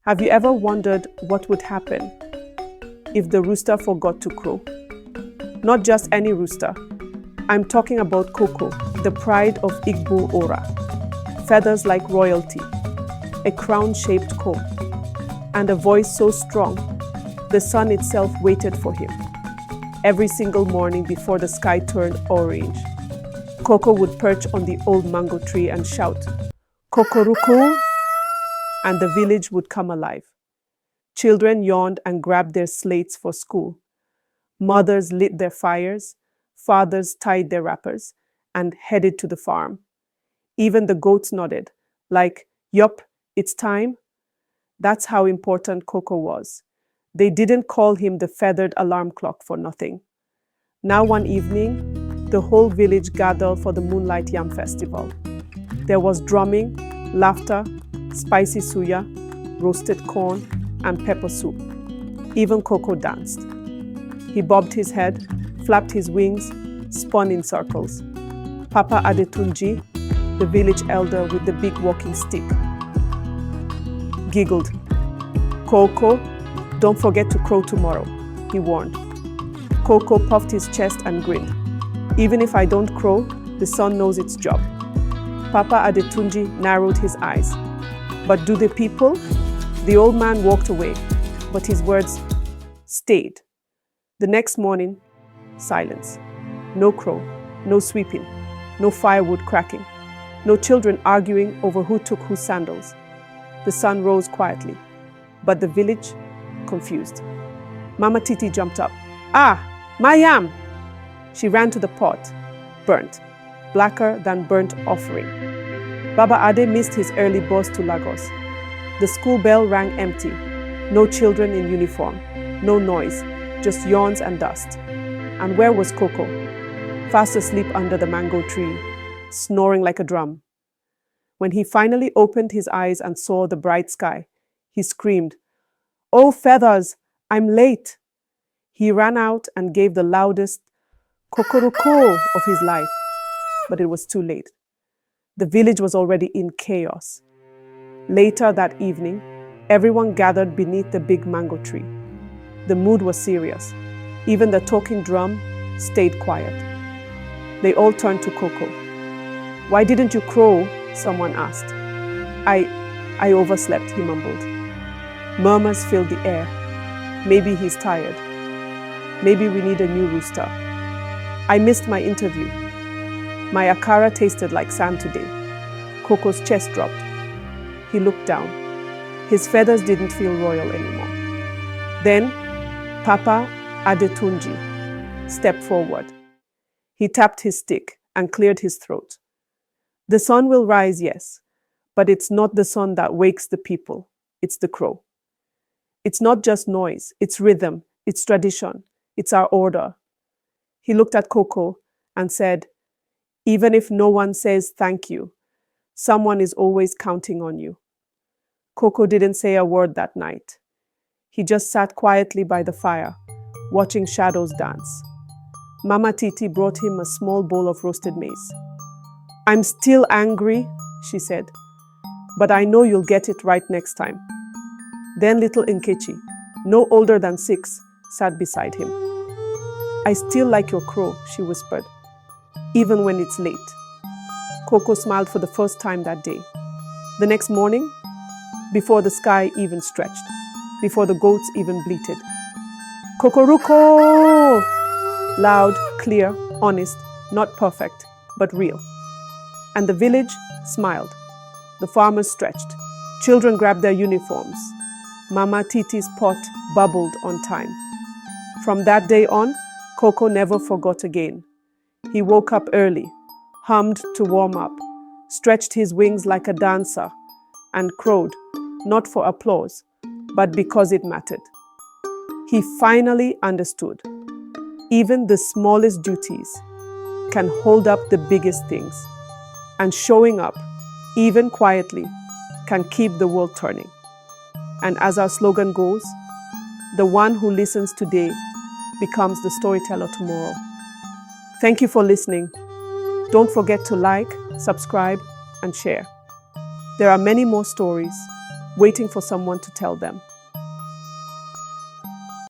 Have you ever wondered what would happen if the rooster forgot to crow? Not just any rooster. I'm talking about Koko, the pride of Igbo Ora. Feathers like royalty, a crown-shaped comb, and a voice so strong, the sun itself waited for him. Every single morning before the sky turned orange, Koko would perch on the old mango tree and shout, "Kokoruko!" and the village would come alive. Children yawned and grabbed their slates for school. Mothers lit their fires, fathers tied their wrappers, and headed to the farm. Even the goats nodded, like, "Yup, it's time." That's how important Koko was. They didn't call him the feathered alarm clock for nothing. Now one evening, the whole village gathered for the Moonlight Yam Festival. There was drumming, laughter, spicy suya, roasted corn, and pepper soup. Even Koko danced. He bobbed his head, flapped his wings, spun in circles. Papa Adetunji, the village elder with the big walking stick, giggled. "Koko, don't forget to crow tomorrow," he warned. Koko puffed his chest and grinned. "Even if I don't crow, the sun knows its job." Papa Adetunji narrowed his eyes. "But do the people?" The old man walked away, but his words stayed. The next morning, silence. No crow, no sweeping, no firewood cracking, no children arguing over who took whose sandals. The sun rose quietly, but the village confused. Mama Titi jumped up. "Ah, my yam!" She ran to the pot, burnt, blacker than burnt offering. Baba Ade missed his early bus to Lagos. The school bell rang empty. No children in uniform, no noise, just yawns and dust. And where was Koko? Fast asleep under the mango tree, snoring like a drum. When he finally opened his eyes and saw the bright sky, he screamed, "Oh, feathers, I'm late!" He ran out and gave the loudest kokoroko of his life, but it was too late. The village was already in chaos. Later that evening, everyone gathered beneath the big mango tree. The mood was serious. Even the talking drum stayed quiet. They all turned to Koko. "Why didn't you crow?" someone asked. I overslept," he mumbled. Murmurs filled the air. "Maybe he's tired. Maybe we need a new rooster. I missed my interview. My akara tasted like sand today." Koko's chest dropped. He looked down. His feathers didn't feel royal anymore. Then, Papa Adetunji stepped forward. He tapped his stick and cleared his throat. "The sun will rise, yes, but it's not the sun that wakes the people. It's the crow. It's not just noise, it's rhythm, it's tradition, it's our order." He looked at Koko and said, "Even if no one says thank you, someone is always counting on you." Koko didn't say a word that night. He just sat quietly by the fire, watching shadows dance. Mama Titi brought him a small bowl of roasted maize. "I'm still angry," she said, "but I know you'll get it right next time." Then little Nkechi, no older than 6, sat beside him. "I still like your crow," she whispered, "even when it's late." Koko smiled for the first time that day. The next morning, before the sky even stretched, before the goats even bleated, "Kokoruko!" Loud, clear, honest, not perfect, but real. And the village smiled. The farmers stretched. Children grabbed their uniforms. Mama Titi's pot bubbled on time. From that day on, Koko never forgot again. He woke up early, hummed to warm up, stretched his wings like a dancer, and crowed, not for applause, but because it mattered. He finally understood. Even the smallest duties can hold up the biggest things, and showing up, even quietly, can keep the world turning. And as our slogan goes, the one who listens today becomes the storyteller tomorrow. Thank you for listening. Don't forget to like, subscribe, and share. There are many more stories, waiting for someone to tell them.